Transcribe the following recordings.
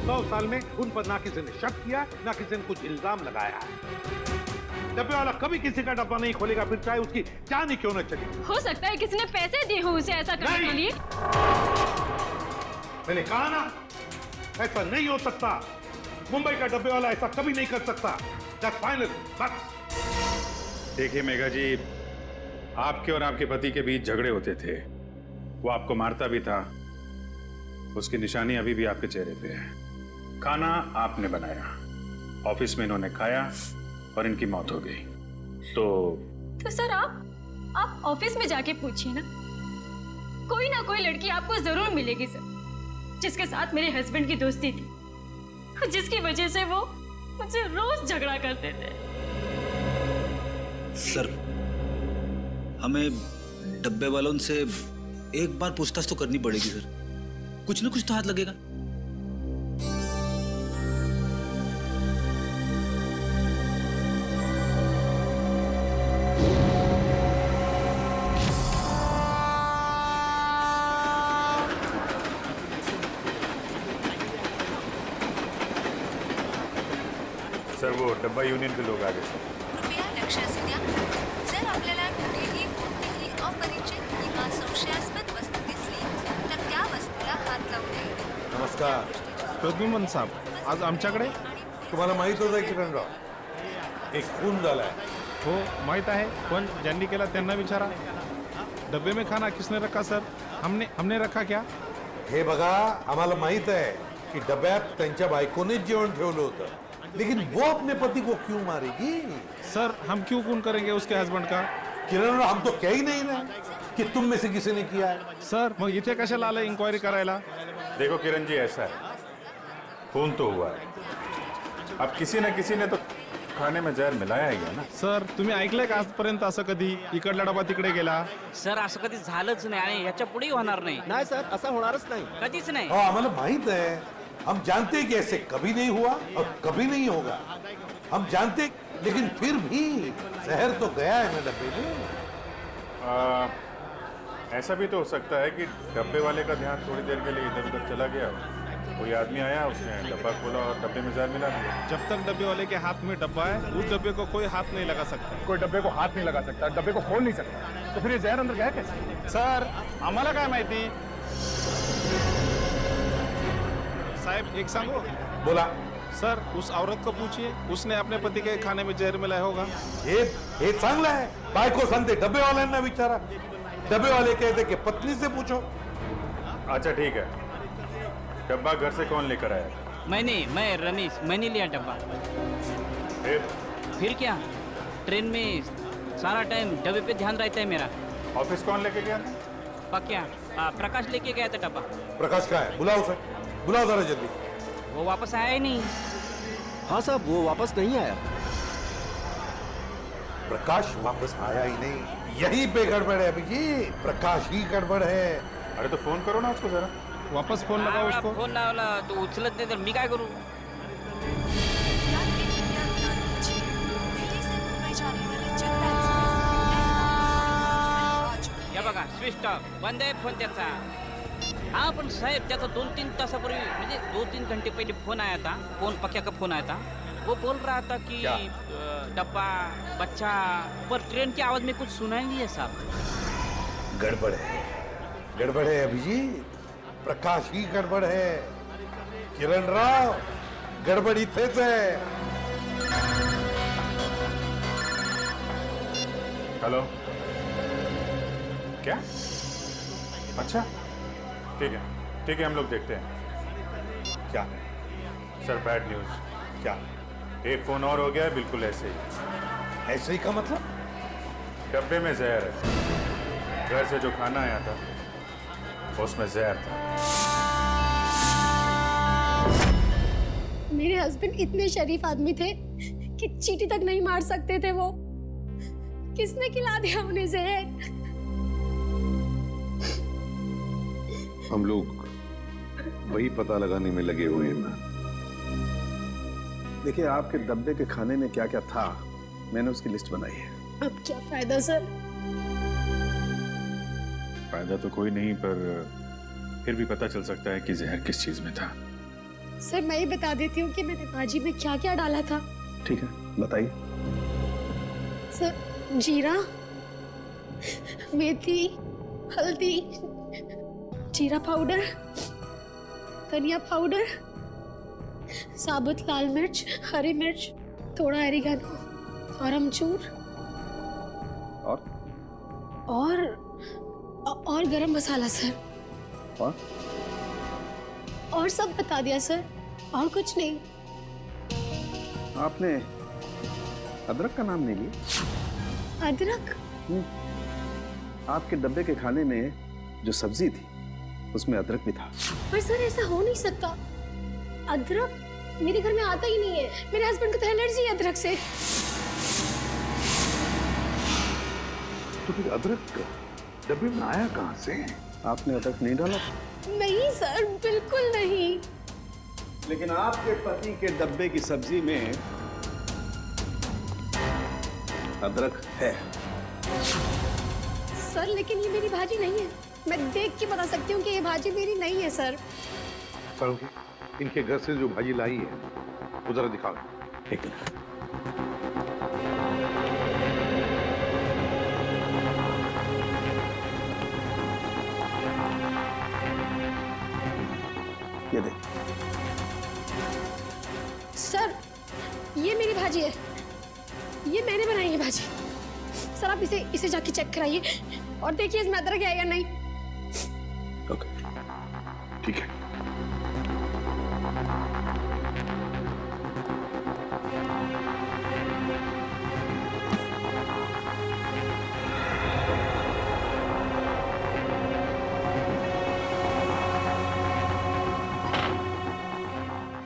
100 साल में उन पर ना किसी ने शक किया, ना किसी ने कुछ इल्जाम लगाया है। डब्बे वाला कभी किसी का डब्बा नहीं खोलेगा, फिर चाहे उसकी जान ही क्यों न चली। हो सकता है किसी ने पैसे दिए हो उसे ऐसा करने के लिए। मैंने कहा ना, ऐसा नहीं हो सकता। मुंबई का डब्बे वाला ऐसा कभी नहीं कर सकता। That's final, बस। देखिए मेघा जी, आपके और आपके पति के बीच झगड़े होते थे, वो आपको मारता भी था, उसकी निशानी अभी भी आपके चेहरे पे है। खाना आपने बनाया, ऑफिस में इन्होंने खाया और इनकी मौत हो गई। तो सर आप ऑफिस में जाके पूछिए ना, कोई ना कोई लड़की आपको जरूर मिलेगी सर, जिसके साथ मेरे हस्बैंड की दोस्ती थी, जिसकी वजह से वो मुझसे रोज झगड़ा करते थे। सर, हमें डब्बे वालों से एक बार पूछताछ तो करनी पड़ेगी सर, कुछ ना कुछ तो हाथ लगेगा। सर वो डब्बा यूनियन के लोग आ गए सर। कृपया लक्ष असू द्या, जर आपल्याला कुठेही कोणतीही अपरिचित किंवा संशयास्पद वस्तू दिसली तर त्या वस्तूला हात लावू नये। नमस्कार प्रद्युम्न साहब, आज आमच्याकडे तुम्हाला माहित होतं किरणराव, एक खून झालाय। हो माहित आहे, पण ज्यांनी केला त्यांना विचारा। डब्बे में खाना किसने रखा सर? हमने रखा क्या? हे बघा, आम्हाला माहित आहे की डब्यात त्यांच्या बायकोनेच जेवण ठेवलं होतं, लेकिन वो अपने पति को क्यों मारेगी? सर हम क्यों खून करेंगे उसके हस्बैंड का? किरणराव, हम तो कह ही नहीं रहे कि तुम में से किसी ने किया है। सर मग इथे कशाला आलं इंक्वायरी करायला? देखो किरण जी, ऐसा है, खून तो हुआ है, अब किसी न किसी ने तो खाने में जहर मिलाया ही है ना। सर तुम्ही ऐकलंय का आजपर्यंत असं कधी इकडला डबा तिकडे गेला? सर असं कधी झालंच नाही आणि याच्या पुढेही होणार नाही। नाही सर, असं होणारच नाही, कधीच नाही। हमारा माहित है, हम जानते हैं कि ऐसे कभी नहीं हुआ और कभी नहीं होगा, हम जानते, लेकिन फिर भी जहर तो गया है ना डब्बे में। ऐसा भी तो हो सकता है कि डब्बे वाले का ध्यान थोड़ी देर के लिए इधर उधर चला गया, कोई आदमी आया, उसने डब्बा खोला और डब्बे में जहर मिला दिया। जब तक डब्बे वाले के हाथ में डब्बा है, उस डब्बे को कोई हाथ नहीं लगा सकता। कोई डब्बे को हाथ नहीं लगा सकता, डब्बे को खोल नहीं सकता, तो फिर ये जहर अंदर गया कैसे? सर आम्हाला काय माहिती? साहब एक सांगो। बोला। सर उस औरत को पूछिए, उसने अपने पति के खाने में जहर मिलाया होगा। हे चांगलं आहे, बायको सांगते डब्बे वाल्यांना विचारा, डब्बे वाले कहते कि पत्नी से पूछो। अच्छा ठीक है, डब्बा घर से कौन लेकर आया? मैं रमेश, मैंने लिया डब्बा। फिर क्या, ट्रेन में सारा टाइम डब्बे पे ध्यान रहता है मेरा। ऑफिस कौन लेके गया? पक्या प्रकाश लेके गया था डब्बा। प्रकाश कहाँ है? बुलाओ उसे, बुलाओ जरा जल्दी। वो वापस आया ही नहीं। हाँ साहब, वो वापस नहीं आया। प्रकाश वापस आया ही नहीं, यही पे गड़बड़ है अभिजीत, प्रकाश ही गड़बड़ है। अरे तो फोन करो ना उसको जरा। वापस फोन लगाओ उसको। फोन लावला तो उचलत नाही तर मी काय करू? यात्री कृपया ध्यान दीजिए, दिल्ली से मुंबई जाने वाली जनता एक्सप्रेस या बघा स्विच ऑफ, बंद आहे फोन त्याचा। हाँ पण साहेब, त्याचा 2-3 तासापूर्वी म्हणजे 2-3 घंटे पहले फोन आया था, पक्या का फोन आया था। वो बोल रहा था कि डब्बा, बच्चा, पर ट्रेन की आवाज में कुछ सुनाई नहीं है साहब। गड़बड़ है अभिजीत, प्रकाश ही गड़बड़ है। किरण राव, गड़बड़ इथेच है। हेलो, क्या? अच्छा ठीक है हम लोग देखते हैं। क्या सर बैड न्यूज। क्या? एक फोन और हो गया है, बिल्कुल ऐसे ही। ऐसे ही का मतलब? डब्बे में जहर है, घर से जो खाना आया था उसमें जहर था। मेरे हस्बैंड इतने शरीफ आदमी थे कि चींटी तक नहीं मार सकते थे वो। किसने खिला दिया उन्हें जहर? हम लोग वही पता लगाने में लगे हुए हैं। देखिए, आपके डब्बे के खाने में क्या क्या था, मैंने उसकी लिस्ट बनाई है। अब क्या फायदा सर? फायदा तो कोई नहीं, पर फिर भी पता चल सकता है कि जहर किस चीज में था। सर मैं ही बता देती हूँ कि मैंने भाजी में क्या क्या डाला था। ठीक है, बताइए। सर जीरा, मेथी, हल्दी, जीरा पाउडर, धनिया पाउडर, साबुत लाल मिर्च, हरी मिर्च, थोड़ा ऑरिगेनो और अमचूर और गरम मसाला सर। और सब बता दिया सर, और कुछ नहीं। आपने अदरक का नाम नहीं लिया? अदरक? आपके डब्बे के खाने में जो सब्जी थी उसमें अदरक भी था। पर सर ऐसा हो नहीं सकता, अदरक मेरे घर में आता ही नहीं है। मेरे हस्बैंड को तो एलर्जी है अदरक से। तो फिर अदरक डब्बे में आया कहां से? आपने अदरक नहीं डाला? नहीं सर, बिल्कुल नहीं। लेकिन आपके पति के डब्बे की सब्जी में अदरक है। सर लेकिन ये मेरी भाजी नहीं है। मैं देख के बता सकती हूँ कि ये भाजी मेरी नहीं है सर। इनके घर से जो भाजी लाई है वो जरा दिखाओ। एक मिनट। ये देख। सर ये मेरी भाजी है, ये मैंने बनाई है भाजी। सर आप इसे जाके चेक कराइए और देखिए इसमें अदरक है या नहीं। ओके, ठीक है।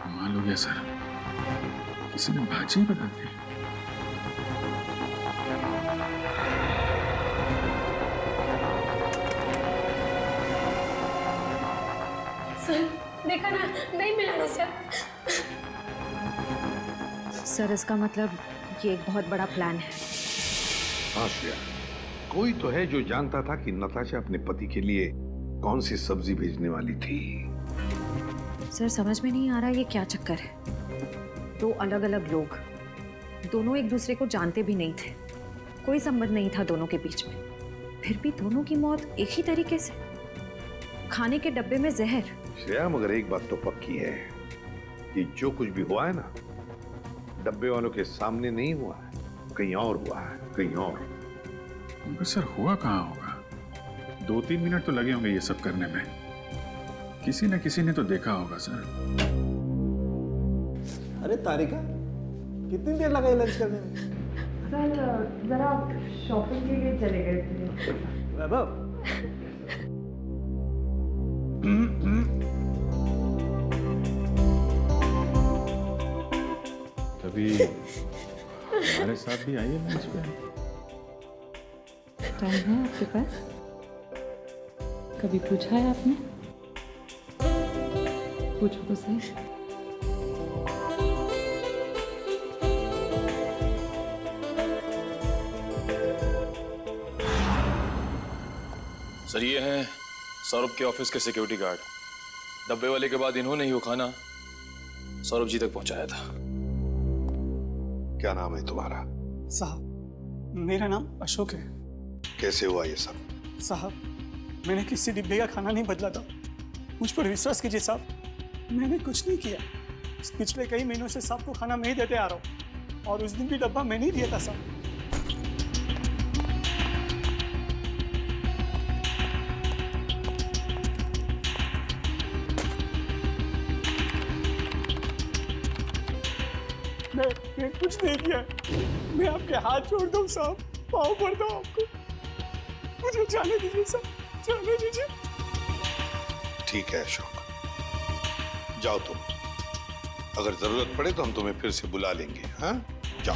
कमाल हो गया सर, किसी ने भाजी बना दी। सर देखा ना, नहीं मिला ना सर। सर इसका मतलब ये एक बहुत बड़ा प्लान है। हाँ श्रेया, कोई तो है जो जानता था कि नताशा अपने पति के लिए कौन सी सब्जी भेजने वाली थी। सर समझ में नहीं आ रहा ये क्या चक्कर है। दो अलग अलग लोग, दोनों एक दूसरे को जानते भी नहीं थे, कोई संबंध नहीं था दोनों के बीच में, फिर भी दोनों की मौत एक ही तरीके से, खाने के डब्बे में जहर। श्रेया मगर एक बात तो पक्की है कि जो कुछ भी हुआ है ना, डब्बे वालों के सामने नहीं हुआ है, कहीं और हुआ है, कहीं और। मगर सर हुआ कहाँ होगा? 2-3 मिनट तो लगे होंगे ये सब करने में। किसी न किसी ने तो देखा होगा सर। अरे तारिका, कितनी देर लगाई लंच करने में? सर जरा शॉपिंग के लिए चले गए थे। वैभव, कभी हमारे साथ भी आइए लंच पे। टाइम है आपके पास? कभी पूछा है आपने? पूछो तो सही। सर ये हैं सौरभ के ऑफिस के सिक्योरिटी गार्ड। डब्बे वाले के बाद इन्होंने ही वो खाना सौरभ जी तक पहुंचाया था। क्या नाम है तुम्हारा? साहब मेरा नाम अशोक है। कैसे हुआ ये सब? साहब मैंने किसी डिब्बे का खाना नहीं बदला था, मुझ पर विश्वास कीजिए साहब, मैंने कुछ नहीं किया। पिछले कई महीनों से साहब को खाना मैं ही देते आ रहा हूँ और उस दिन भी डब्बा मैंने ही दिया था साहब। मैं कुछ नहीं किया, मैं आपके हाथ जोड़ता हूँ साहब, पाँव पड़ता हूँ आपको, मुझे जाने दीजिए साहब, जाने दीजिए। ठीक है अशोक, जाओ तुम, अगर जरूरत पड़े तो हम तुम्हें फिर से बुला लेंगे। हाँ जाओ।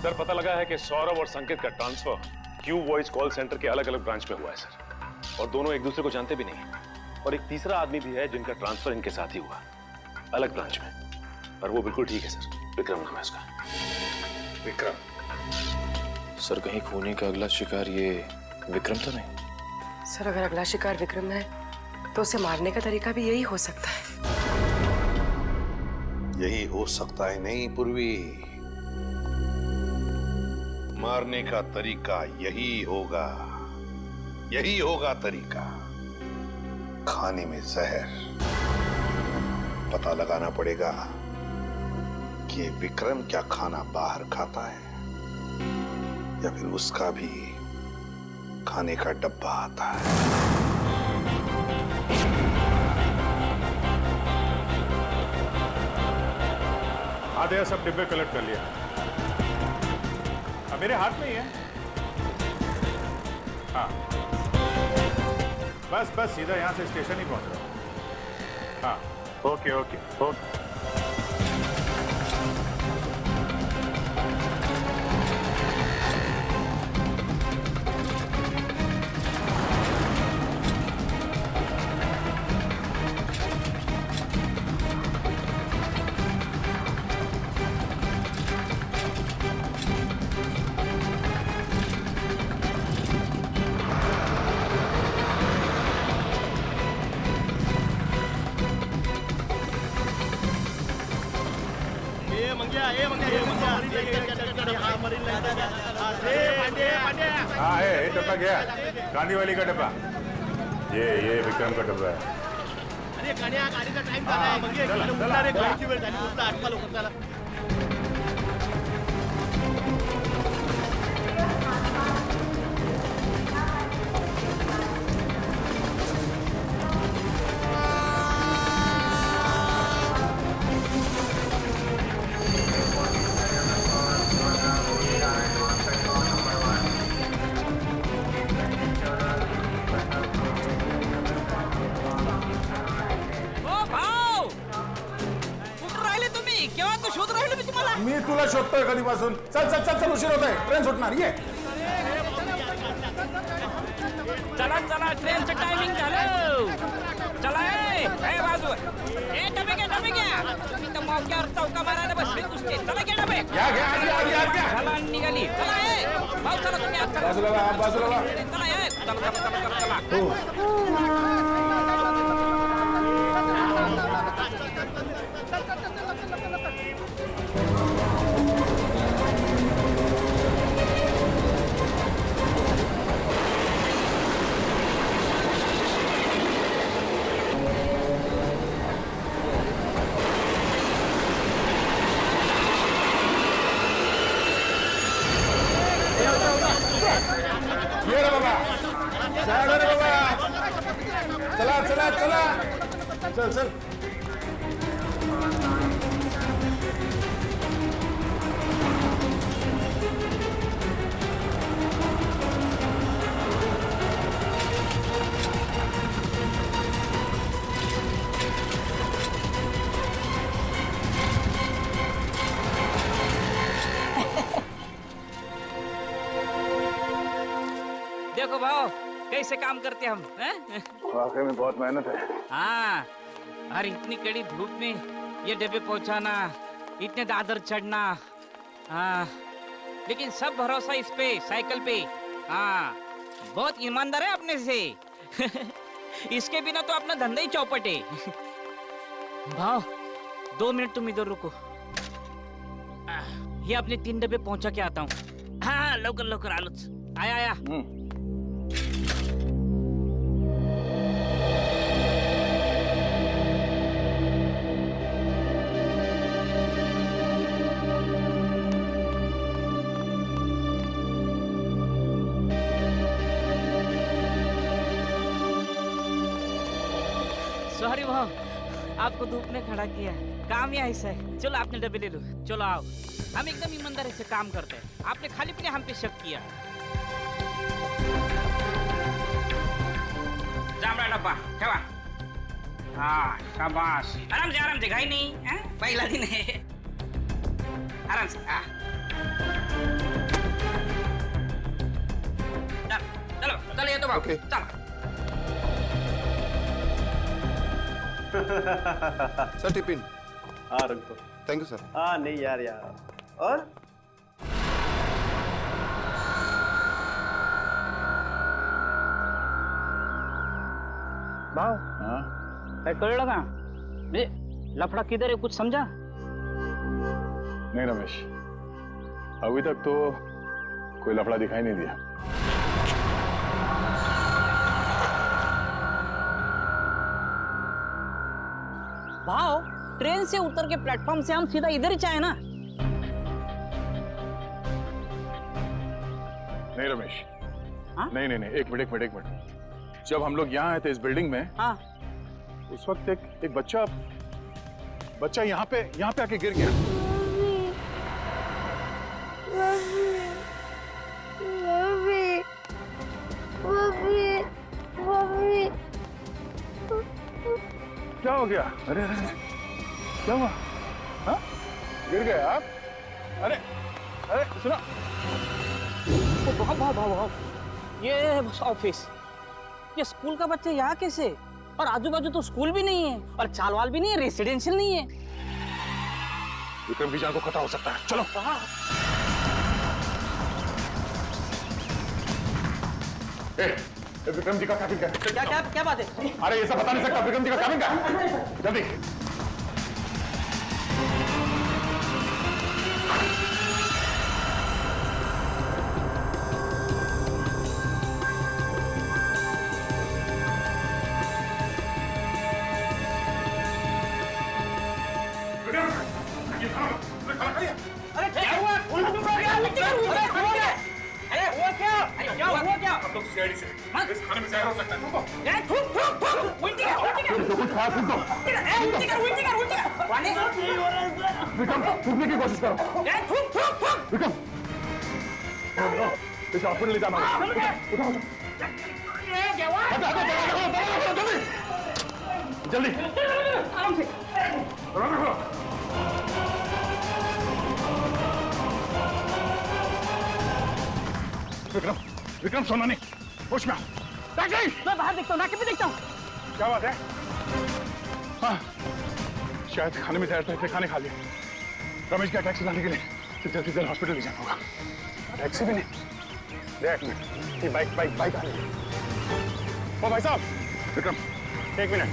सर पता लगा है कि सौरभ और संकेत का transfer Q voice call centre के अलग अलग ब्रांच में हुआ है सर, और दोनों एक दूसरे को जानते भी नहीं। और एक तीसरा आदमी भी है जिनका ट्रांसफर इनके साथ ही हुआ, अलग ब्रांच में, पर वो बिल्कुल ठीक है सर। विक्रम नाम है उसका। विक्रम? सर कहीं खूनी का अगला शिकार ये विक्रम तो नहीं? सर अगर अगला शिकार विक्रम है तो उसे मारने का तरीका भी यही हो सकता है। यही हो सकता है नहीं पूर्वी, मारने का तरीका यही होगा तरीका। खाने में जहर, पता लगाना पड़ेगा कि ये विक्रम क्या खाना बाहर खाता है या फिर उसका भी खाने का डब्बा आता है। आधे सब डिब्बे कलेक्ट कर लिया। अब मेरे हाथ में ही है। हाँ, बस सीधा यहां से स्टेशन ही पहुंच रहा हूं। हाँ, ओके। हाँ है, डब्बा गया, गांधी वाली का डब्बा। ये विक्रम का डब्बा है। मी तुला शोधतोय कधीपासून। चल उशीर होतोय, ट्रेन सुटणार। ये चला ट्रेनचं टायमिंग झालं। चला ए बाजू ए डबे घ्या तुम्ही तर मौक्यावर चौका मारायला बसले नुसते। चला घ्या डबे घ्या। चला निघाली। चला भाऊ चला तुम्ही आज चला बाजूला चला ये रे बाबा, चला। चल। देखो भाव कैसे काम करते हम हैं? वाकई में बहुत मेहनत है। हाँ, और इतनी कड़ी धूप में ये डब्बे पहुंचाना, इतने दादर चढ़ना। हाँ, लेकिन सब भरोसा इस पे, साइकिल पे। हाँ, बहुत ईमानदार है अपने से। इसके बिना तो अपना धंधा ही चौपट है। भाव 2 मिनट तुम इधर रुको। ये अपने 3 डब्बे पहुंचा के आता हूँ। हाँ लवकर आलोच। आया। सॉरी भाव, आपको धूप में खड़ा किया। काम ही ऐसा है। चलो आपने डब्बे ले लो। चलो आओ, हम एकदम ईमानदारी से काम करते हैं। आपने खाली पीने हम पे शक किया। जांभळा डब्बा ठेवा। हाँ शाबाश, आराम से घाई नहीं है, पहला दिन है। आराम से। चलो ये तो बाबू चलो। Sir tiffin. हाँ रख दो। Thank you sir. हाँ नहीं यार और भाव, काय कळलं का? लफड़ा किधर है कुछ समझा? नहीं रमेश, अभी तक तो कोई लफड़ा दिखाई नहीं दिया। भाव, ट्रेन से उतर के प्लेटफॉर्म से हम सीधा इधर ही चाहे ना। नहीं रमेश, नहीं नहीं नहीं, एक मिनट। जब हम लोग यहाँ आए थे इस बिल्डिंग में, उस वक्त एक बच्चा यहाँ पे आके गिर गया। क्या हो गया? अरे अरे क्या हुआ? हाँ? गिर गए आप? अरे अरे सुना, भाव, ये ऑफिस, ये स्कूल का बच्चा यहाँ कैसे? और आजू बाजू तो स्कूल भी नहीं है और चालवाल भी नहीं है, रेसिडेंशियल नहीं है। विक्रम की जान को खतरा हो सकता है, चलो। विक्रम जी का कैबिन क्या? क्या बात है? अरे ये सब बता नहीं सकता, विक्रम जी का कैबिन क्या है? जल्दी। सीआईडी से इस खाने में जहर हो सकता है। कुछ खाया तुम तो। विक्रम, थूकने की कोशिश करो। विक्रम, इसे हॉस्पिटल ले जाना होगा। जल्दी विक्रम, सोना नहीं, होश में आओ। मैं बाहर देखता हूँ, नाके पे देखता हूँ। क्या बात है? हाँ, शायद खाने में जहर था, इसलिए खाने खा लिया। रमेश का टैक्सी लाने के लिए जल्दी जल्दी हॉस्पिटल ले जाना होगा। टैक्सी भी नहीं, देख ये बाइक आ रही है। ओ भाई साहब, विक्रम एक मिनट,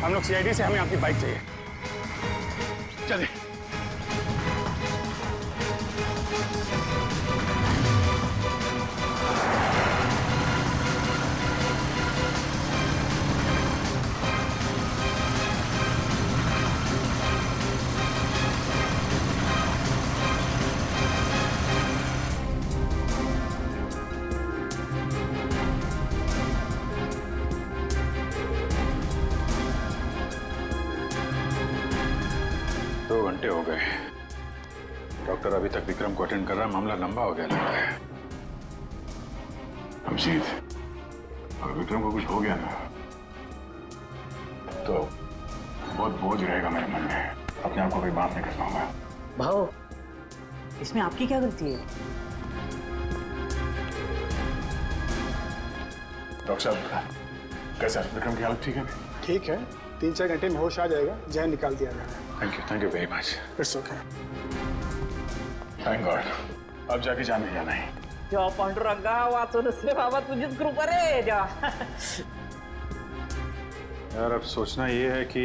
हम लोग सीआईडी से, हमें आपकी बाइक चाहिए। चलिए। हो गए। डॉक्टर अभी तक विक्रम को अटेंड कर रहा है, मामला लंबा हो गया लग रहा है। अभिजीत, अगर विक्रम को कुछ हो गया ना तो बहुत बोझ रहेगा मेरे मन में, अपने आप को भी माफ नहीं कर पाऊंगा। भाव, इसमें आपकी क्या गलती है? डॉक्टर साहब, कैसा विक्रम की हालत ठीक है? ठीक है, 3-4 घंटे में होश आ जाएगा, जहर निकाल दिया जाएगा। Thank you very much. It's okay. Thank God, अब जाके जाने जाना है। देवा पांडुरंगा, वाचो रे बाबा, तुझीच कृपा रे देवा। यार अब सोचना ये है कि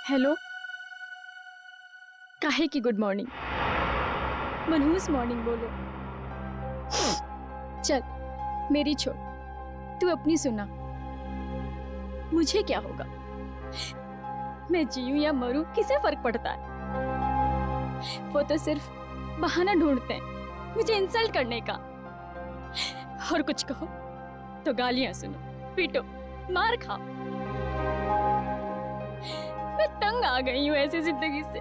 हेलो, काहे की गुड मॉर्निंग? मनहूस मॉर्निंग बोलो। चल मेरी छोड़, तू अपनी सुना। मुझे क्या होगा, मैं जीऊं या मरूं किसे फर्क पड़ता है? वो तो सिर्फ बहाना ढूंढते हैं मुझे इंसल्ट करने का। और कुछ कहो तो गालियां सुनो, पीटो, मार खाओ। मैं तंग आ गई हूँ ऐसी जिंदगी से।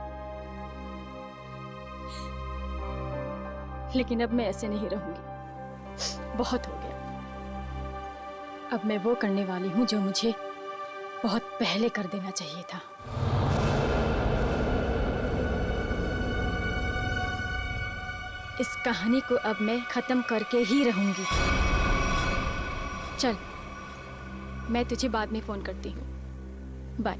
लेकिन अब मैं ऐसे नहीं रहूंगी। बहुत हो गया। अब मैं वो करने वाली हूँ जो मुझे बहुत पहले कर देना चाहिए था। इस कहानी को अब मैं खत्म करके ही रहूंगी। चल, मैं तुझे बाद में फोन करती हूँ। बाय।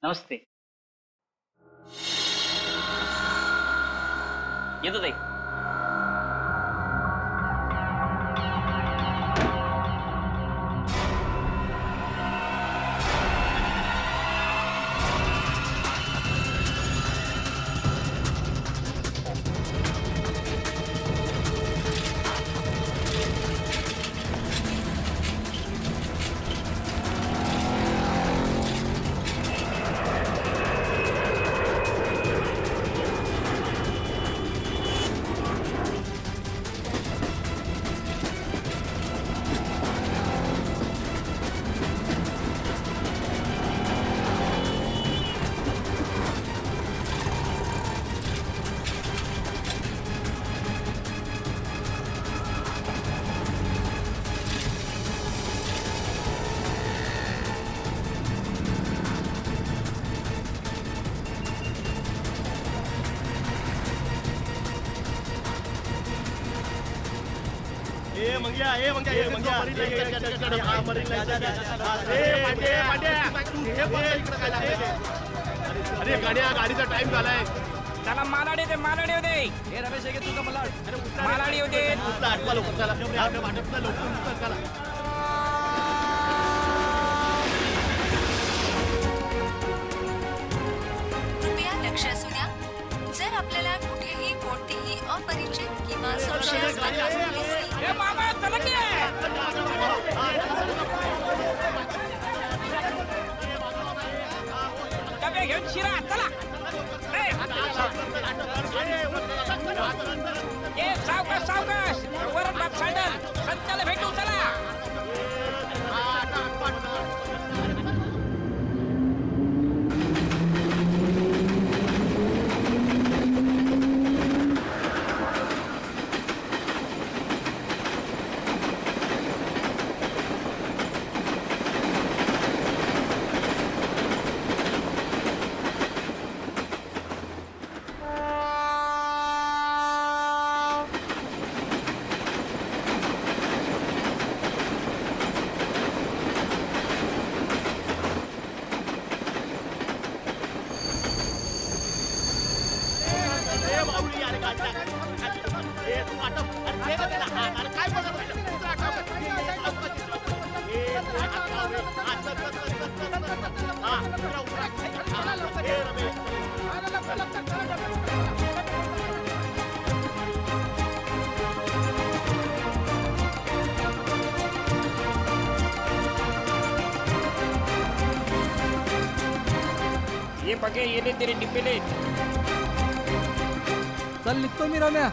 नमस्ते। येतो ताई। अरे गाड्या गाडीचा टाइम झालाय. चला मालाडी दे हे रमेश आहे तुझा मालाडी होते. आठवा लोक चला वाटपला लोक चला. कृपया लक्ष असू द्या. जर आपल्याला कुठेही कोणतीही अपरिचित किंवा संशयास्पद वस्तू दिसली डबे घेऊन शिरा. चला सावकाश वरून बाप सँडल संताला भेटू. चला ये बघे येले तेरे डिब्बेले. चल निघतो मी रम्या.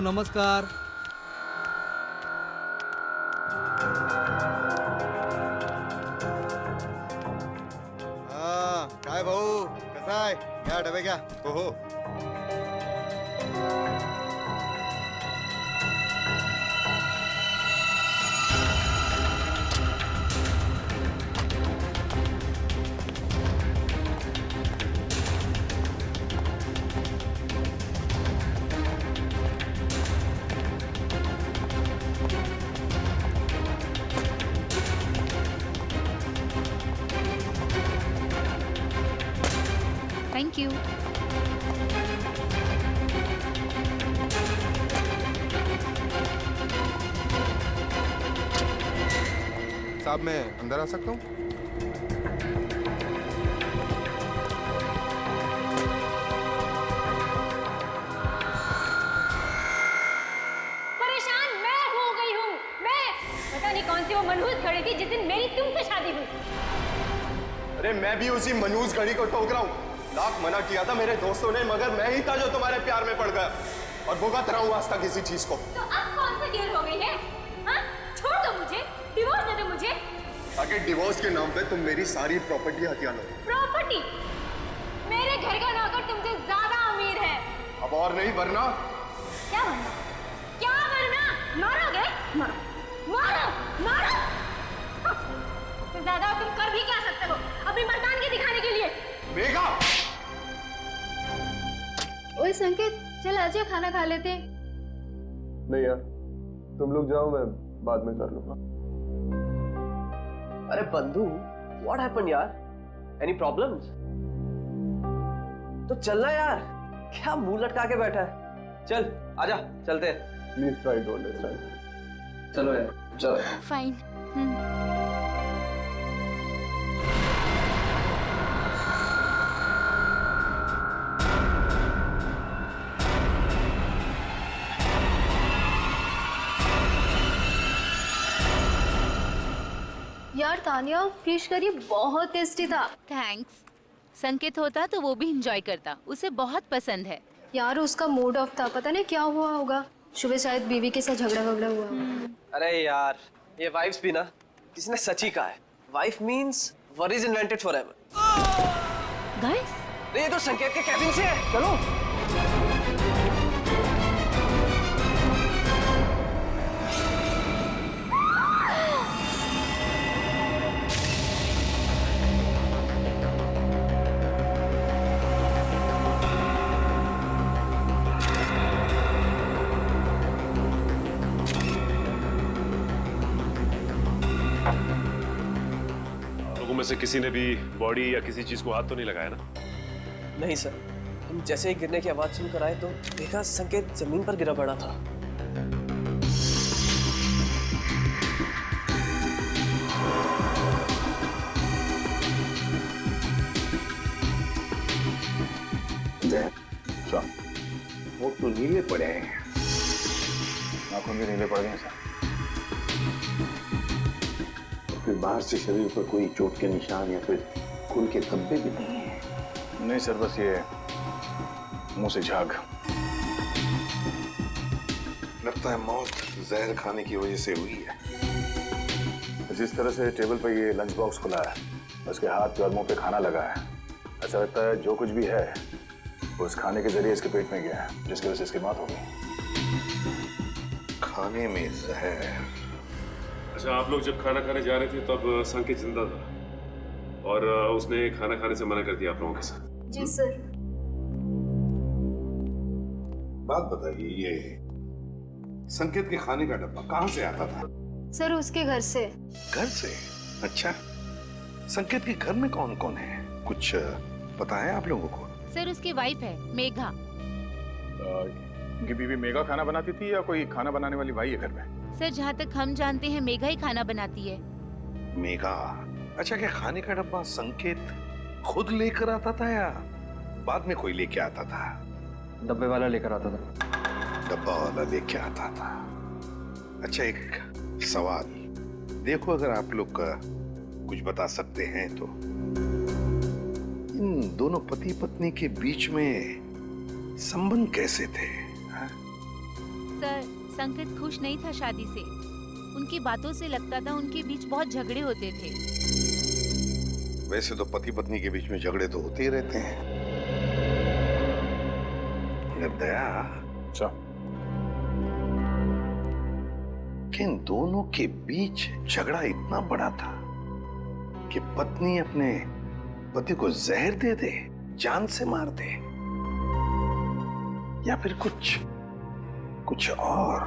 नमस्कार. काय भाऊ कसा आहे? घ्या डबे घ्या. हो हो. Thank you. साहब मैं अंदर आ सकता हूँ? परेशान मैं हो गई हूँ. मैं पता नहीं कौन सी वो मनहूस घड़ी थी जिस दिन मेरी तुमसे शादी हुई. अरे मैं भी उसी मनहूस घड़ी को ठोक रहा हूँ. लाख मना किया था मेरे दोस्तों ने, मगर मैं ही था जो तुम्हारे प्यार में पड़ गया और भुगत रहा हूँ आज तक किसी चीज को. तो अब कौन सी देर हो गई है? हाँ? छोड़ दो मुझे, डिवोर्स दे दो मुझे. ताकि डिवोर्स के नाम पे तुम मेरी सारी प्रॉपर्टी हथिया लो. प्रॉपर्टी? मेरे घर का नौकर तुमसे ज्यादा अमीर है. अब और नहीं वरना. क्या वरना? क्या वरना? मारोगे? मारो मारो मारो. इससे ज्यादा तुम कर भी क्या सकते हो अपनी मर्दानगी दिखाने के लिए? मेघा! ओए संकेत, चल आजा खाना खा लेते. नहीं यार, तुम लोग जाओ, मैं बाद में कर लूंगा. अरे बंधु, व्हाट हैपेंड यार? Any problems? तो चलना यार, क्या मुंह लटका के बैठा है? चल आजा, चलते हैं. Please try to understand. चलो यार, चलो. फाइन. यार तानिया, फिश करी बहुत टेस्टी था. थैंक्स. संकेत होता तो वो भी एंजॉय करता, उसे बहुत पसंद है. यार उसका मूड ऑफ था, पता नहीं क्या हुआ होगा. सुबह शायद बीवी के साथ झगड़ा हुआ. अरे यार, ये वाइफ्स भी ना, किसी ने सच ही कहा है. Wife means worries invented forever. Guys, ये तो संकेत के कैबिन से है. चलो. में से किसी ने भी बॉडी या किसी चीज को हाथ तो नहीं लगाया ना? नहीं सर, हम जैसे ही गिरने की आवाज सुनकर आए तो देखा संकेत जमीन पर गिरा पड़ा था. वो तो नीले पड़े हैं. नाखून भी नीले पड़ गए सर. फिर बाहर से शरीर पर कोई चोट के निशान या फिर खून के धब्बे भी नहीं है? नहीं सर, बस ये मुंह से झाग. लगता है मौत जहर खाने की वजह से हुई है. जिस तरह से टेबल पर ये लंच बॉक्स खुला है, उसके हाथ पे और मुंह पे खाना लगा है, ऐसा लगता है जो कुछ भी है वो उस खाने के जरिए इसके पेट में गया है, जिसकी वजह से इसकी मौत हो गई. खाने में जहर. अच्छा, आप लोग जब खाना खाने जा रहे थे तब संकेत जिंदा था और उसने खाना खाने से मना कर दिया आप लोगों के साथ? जी सर. बात बताइए, ये संकेत के खाने का डब्बा कहाँ से आता था? सर उसके घर से. घर से? अच्छा, संकेत के घर में कौन कौन है, कुछ पता है आप लोगों को? सर उसकी वाइफ है मेघा. उनकी बीवी मेघा खाना बनाती थी या कोई खाना बनाने वाली भाई है घर में? सर जहाँ तक हम जानते हैं मेघा ही खाना बनाती है. मेघा? अच्छा, क्या खाने का डब्बा संकेत खुद लेकर आता था या बाद में कोई लेके आता था? डब्बे वाला लेकर आता था. डब्बा वाला लेके आता था. अच्छा, एक सवाल देखो, अगर आप लोग का कुछ बता सकते हैं तो, इन दोनों पति पत्नी के बीच में संबंध कैसे थे? सर, संकेत खुश नहीं था शादी से। उनकी बातों से लगता था उनके बीच बहुत झगड़े होते थे। वैसे तो पति पत्नी के बीच में झगड़े तो होते ही रहते हैं, मगर दया कि इन दोनों के बीच झगड़ा इतना बड़ा था कि पत्नी अपने पति को जहर दे दे, जान से मार दे, या फिर कुछ और।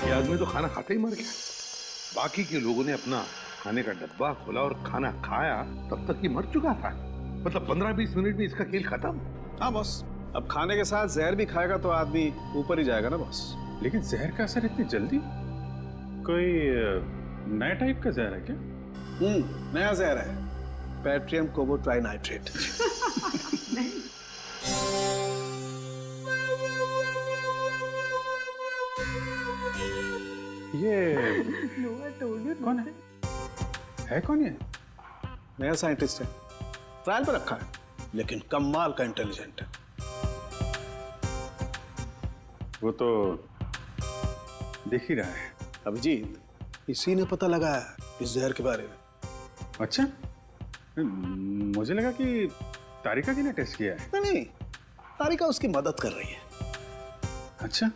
ये आदमी तो खाना खाते ही मर गया। बाकी के लोगों ने अपना खाने का डब्बा खोला और खाना खाया, तब तक ये मर चुका था। मतलब 15-20 मिनट में इसका खेल खत्म। हाँ बॉस, अब खाने के साथ जहर भी खाएगा तो आदमी ऊपर ही जाएगा ना बॉस। लेकिन जहर का असर इतनी जल्दी? कोई नया टाइप का जहर है क्या? नया जहर है, पैट्रियम कोबोट्राइनाइट्रेट। ये कौन है? है कौन ये? नया साइंटिस्ट है, ट्रायल पर रखा है, लेकिन कमाल का इंटेलिजेंट है। वो तो दिख ही रहा है। अभिजीत, इसी ने पता लगाया इस जहर के बारे में। अच्छा, मुझे लगा कि तारिका जी ने टेस्ट किया है। नहीं, तारिका उसकी मदद कर रही है। अच्छा,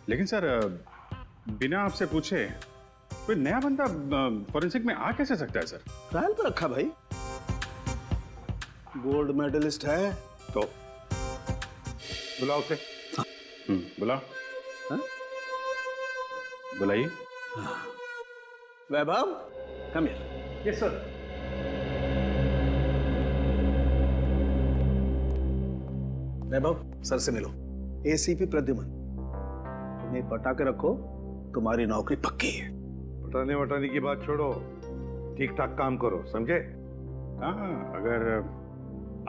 लेकिन सर बिना आपसे पूछे कोई नया बंदा फॉरेंसिक में आ कैसे सकता है सर? ट्रायल पर रखा भाई, गोल्ड मेडलिस्ट है तो। बुलाओ उसे। बुलाओ। बुलाइए। Vaibhav, come here. Yes sir. Vaibhav, sir से मिलो। एसीपी प्रद्युमन, तुम्हें पटा के रखो, तुम्हारी नौकरी पक्की है। पटाने वटाने की बात छोड़ो, ठीक ठाक काम करो, समझे? हाँ, अगर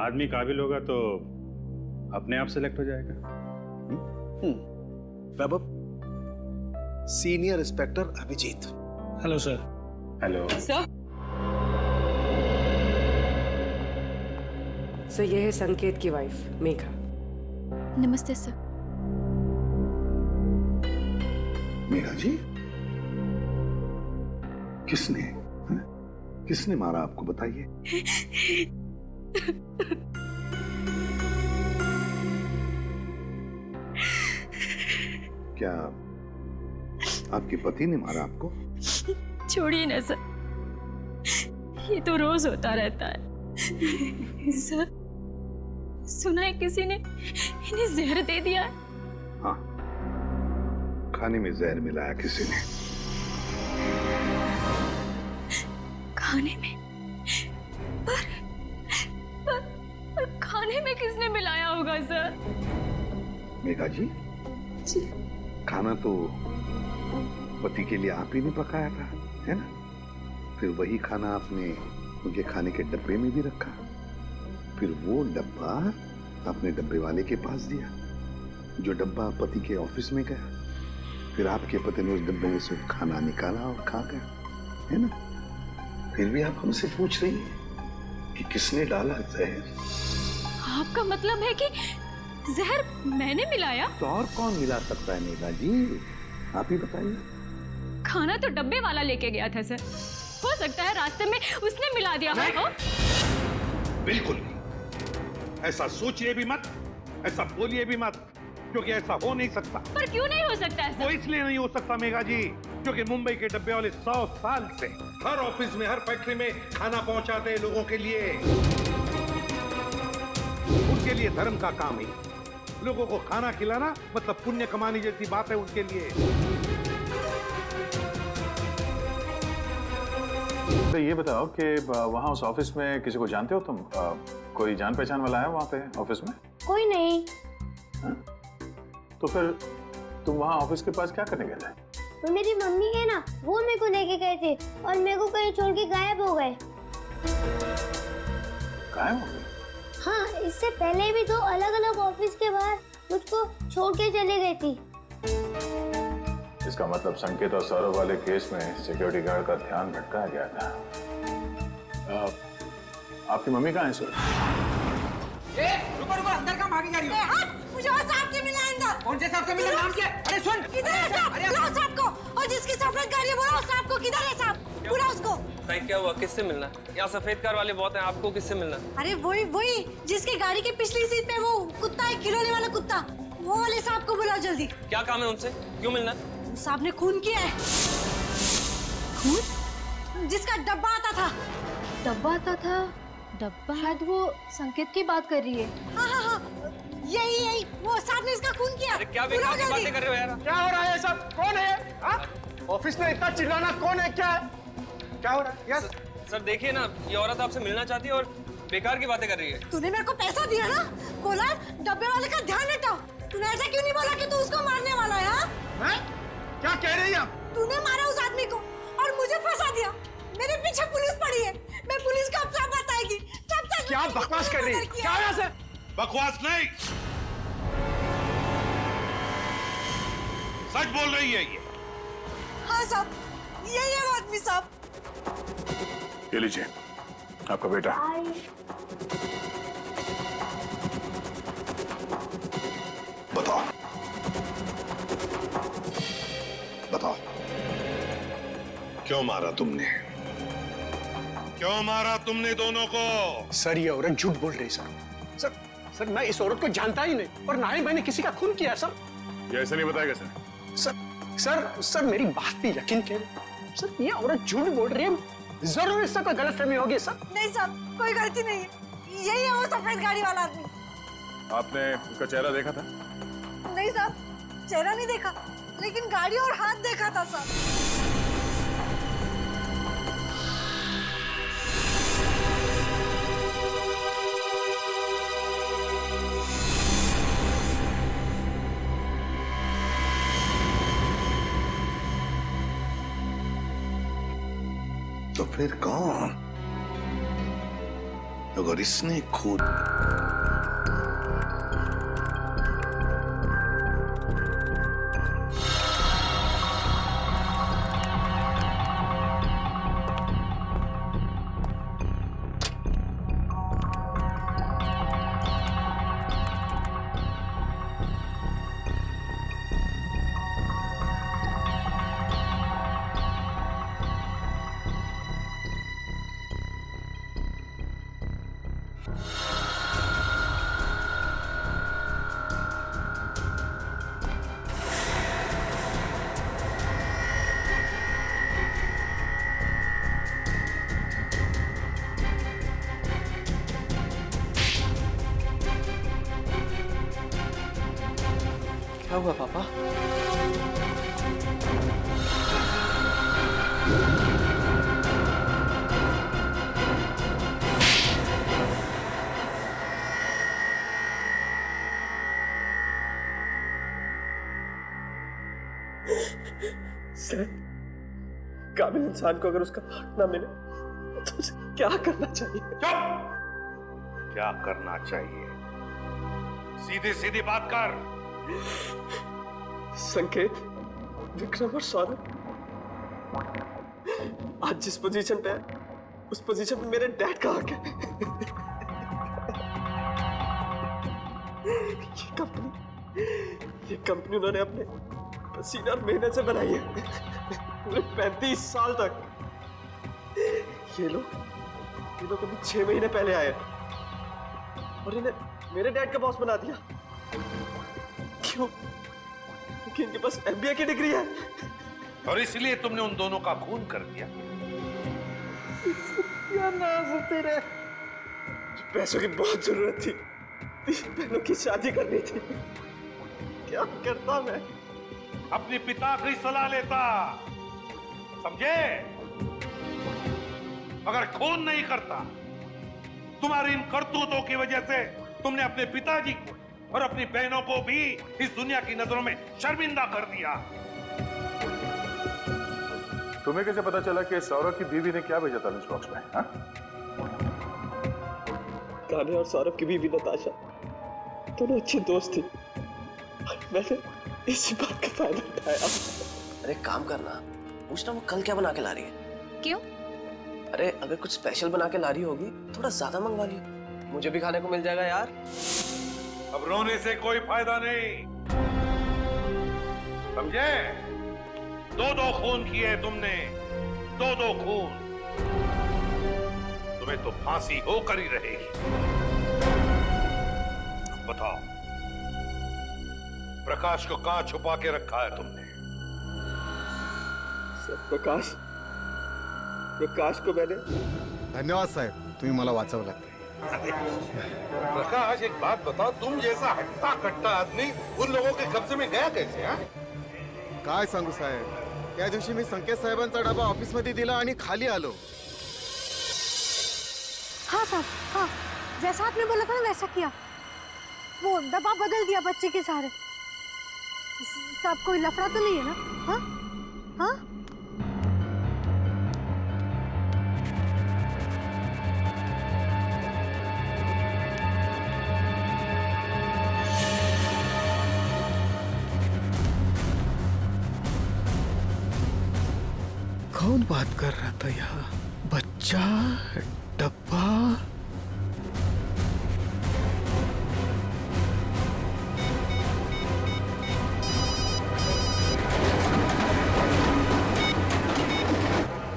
आदमी काबिल होगा तो अपने आप सेलेक्ट हो जाएगा। Vaibhav, senior inspector Abhijeet. Hello sir. Hello sir. Sir, ये है संकेत की वाइफ मेघा। नमस्ते सर। मेघा जी, किसने मारा आपको, बताइए। क्या आपके पति ने मारा आपको? छोड़िए ना सर, ये तो रोज होता रहता है। सर, सुना है किसी ने इन्हें जहर दे दिया है। हाँ, खाने में जहर मिलाया किसी ने। खाने में? पर खाने में किसने मिलाया होगा सर? मेघा जी, खाना तो पति के लिए आप ही ने पकाया था, है ना? फिर वही खाना आपने उनके खाने के डब्बे में भी रखा, फिर वो डब्बा आपने डब्बे वाले के पास दिया, जो डब्बा पति के ऑफिस में गया, फिर आपके पति ने उस डब्बे में से खाना निकाला और खा गया, है ना? फिर भी आप हमसे पूछ रही हैं कि किसने डाला जहर? आपका मतलब है कि जहर मैंने मिलाया? तो और कौन मिला सकता है मेघा जी, आप ही बताइए। खाना तो डब्बे वाला लेके गया था सर, हो सकता है रास्ते में उसने मिला दिया हो। बिल्कुल नहीं, ऐसा सोचिए भी मत, ऐसा बोलिए भी मत, क्योंकि ऐसा हो नहीं सकता। पर क्यों नहीं हो सकता ऐसा? वो इसलिए नहीं हो सकता मेघा जी, क्योंकि मुंबई के डब्बे वाले 100 साल से हर ऑफिस में, हर फैक्ट्री में खाना पहुंचाते हैं लोगों के लिए। उनके लिए धर्म का काम है, लोगों को खाना खिलाना मतलब पुण्य कमाने जैसी बात है उनके लिए। तो ये बताओ कि वहाँ उस ऑफिस में किसी को जानते हो तुम? कोई जान पहचान वाला है वहाँ पे ऑफिस में? कोई नहीं। तो फिर तुम वहाँ ऑफिस के पास क्या करने गए थे? तो मेरी मम्मी है ना, वो मेरे को लेके गए थे और मेरे को कहीं छोड़ के गायब हो गए। गायब हो गए? हाँ, इससे पहले भी 2 अलग-अलग ऑफिस के बाहर मुझको छोड़ के चली गई थी। इसका मतलब संकेत और सौरभ वाले केस में सिक्योरिटी गार्ड का ध्यान भटकाया गया था। आपकी मम्मी कहाँ है सर? रुको रुको, अंदर का भागी जा रही हो? मुझे और साहब से मिलना है अंदर। कौन से साहब से मिलना? नाम क्या? अरे सुन, किधर है साहब? बुलाओ साहब को। और जिसकी सफेद गाड़ी है बुलाओ साहब को। किधर है साहब? बुलाओ उसको। भाई क्या हुआ, किससे मिलना? यहाँ सफेद कार वाले बहुत हैं, आपको किससे मिलना? अरे वही जिसकी गाड़ी के पिछली सीट पे वो कुत्ता है, खिलौने वाला कुत्ता, वो वाले साहब को बुलाओ जल्दी। क्या काम है उनसे, क्यों मिलना? साहब ने खून किया है। खून? जिसका डब्बा आता था। डब्बा आता था? डब्बा? शायद वो संकेत की बात कर रही है। हाँ, यही वो साहब ने इसका खून किया। अरे क्या बेकार की बातें कर रहे हो यार? क्या हो रहा है सब? कौन है? हाँ? ऑफिस में इतना चिल्लाना कौन है? क्या है? क्या हो रहा है? यस सर देखिए ना, ये औरत आपसे मिलना चाहती है और बेकार की बातें कर रही है। तूने मेरे को पैसा दिया ना, बोला डब्बे वाले का ध्यान हटाओ। तूने ऐसा क्यों नहीं बोला कि तू उसको मारने वाला है? हाँ? क्या कह रही है? तूने मारा उस आदमी को और मुझे फंसा दिया। मेरे पीछे पुलिस पड़ी है, मैं पुलिस को अब सब बताएगी। सब क्या बकवास कर रही है? क्या है ऐसे? बकवास नहीं, सच बोल रही है ये। हाँ साहब, यही है वो आदमी साहब। ये लीजिए आपका बेटा। बताओ बताओ, क्यों मारा तुमने? क्यों मारा तुमने दोनों को? सर ये औरत झूठ बोल रही है सर मैं इस औरत को जानता ही नहीं और ना ही मैंने किसी का खून किया सर। ये ऐसे नहीं बताएगा सर। सर मेरी बात पे यकीन करें सर, ये औरत झूठ बोल रही है। जरूर इससे कोई गलतफहमी होगी सर। नहीं साहब, कोई गलती नहीं है, यही है वो सफेद गाड़ी वाला आदमी। आपने उसका चेहरा देखा था? नहीं साहब, चेहरा नहीं देखा, लेकिन गाड़ी और हाथ देखा था साहब। तो फिर कौन? अगर इसने खुद क्या हुआ पापा? सर, काबिल इंसान को अगर उसका हक ना मिले तो उसे क्या करना चाहिए? चुप! क्या करना चाहिए? सीधी सीधी बात कर। संकेत, विक्रम और सौरभ आज जिस पोजीशन पे है उस पोजीशन पे मेरे डैड का हक है। ये कंपनी उन्होंने अपने पसीना और मेहनत से बनाई है पूरे 35 साल तक। ये लोग अभी 6 महीने पहले आए और इन्हें मेरे डैड का बॉस बना दिया। क्यों? क्योंकि इनके पास MBA की डिग्री है और इसलिए तुमने उन दोनों का खून कर दिया। क्या नाज तेरे, पैसों की बहुत जरूरत थी, 3 बहनों की शादी करनी थी। क्या करता मैं? अपने पिता की सलाह लेता, समझे? अगर खून नहीं करता, तुम्हारी इन करतूतों की वजह से तुमने अपने पिताजी को और अपनी बहनों को भी इस दुनिया की नजरों में शर्मिंदा कर दिया। तुम्हें कैसे पता चला कि सौरभ की बीवी ने क्या भेजा था लंच बॉक्स में? हाँ? कान्हे और सौरभ की बीवी नताशा दोनों अच्छी दोस्त थी। मैंने इसी बात का फायदा उठाया। अरे काम करना, पूछना वो कल क्या बना के ला रही है। क्यों? अरे अगर कुछ स्पेशल बना के ला रही होगी थोड़ा ज्यादा मंगवा लियो, मुझे भी खाने को मिल जाएगा यार। अब रोने से कोई फायदा नहीं, समझे? दो खून किए तुमने, दो खून। तुम्हें तो फांसी होकर ही रहेगी। बताओ, प्रकाश को कहां छुपा के रखा है तुमने? प्रकाश को मैंने। धन्यवाद साहेब, तुम्ही मला वाचवलं। प्रकाश, एक बात बताओ, तुम जैसा हट्टा कट्टा आदमी उन लोगों के कब्जे में गया कैसे? हा? काय सांगू साहेब, त्या दिवशी मी संकेत साहेबांचा डबा ऑफिस मध्ये दिला आणि खाली आलो। हाँ साहब, हाँ, जैसा आपने बोला था ना वैसा किया। वो डब्बा बदल दिया बच्चे के सहारे। साहब कोई लफड़ा तो नहीं है ना? हाँ हाँ। कौन बात कर रहा था यहाँ? बच्चा, डब्बा।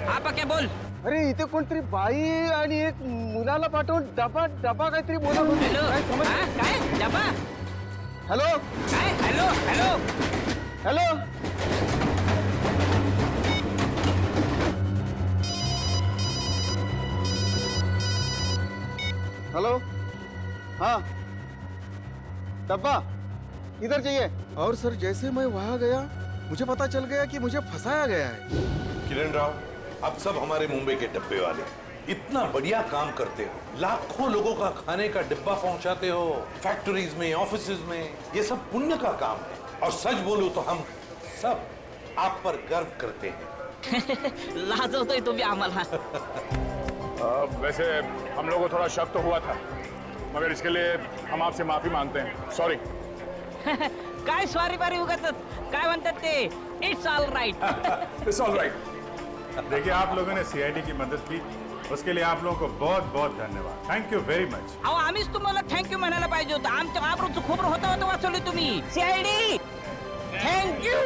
आप क्या बोल? अरे इथे कोणतरी बाई आणि एक मुलाला पाठवून डबा डबा काहीतरी बोला. काय डबा? हॅलो काय? Hello hello hello. हेलो, हाँ, डब्बा इधर चाहिए. और सर जैसे मैं वहां गया मुझे पता चल गया कि मुझे फंसाया गया है. किरण राव, अब सब हमारे मुंबई के डब्बे वाले इतना बढ़िया काम करते हो, लाखों लोगों का खाने का डिब्बा पहुंचाते हो, फैक्ट्रीज में, ऑफिसेज में. ये सब पुण्य का काम है. और सच बोलूं तो हम सब आप पर गर्व करते हैं. लाजवतोय तुम्ही आम्हाला. वैसे हम लोगों को थोड़ा शक तो हुआ था, मगर इसके लिए हम आपसे माफी मांगते हैं. सॉरी. काय सॉरी बारी उगाच काय म्हणतात ते, it's all right. It's all right. देखिए, आप लोगों ने सीआईडी की मदद की, उसके लिए आप लोगों को बहुत बहुत धन्यवाद. Thank you very much. अहो आम्हीच तुम्हाला थँक्यू म्हणायला पाहिजे होतं. आमच्या आबरूचं खोबरं होतं वाचवली तुम्ही. CID thank you.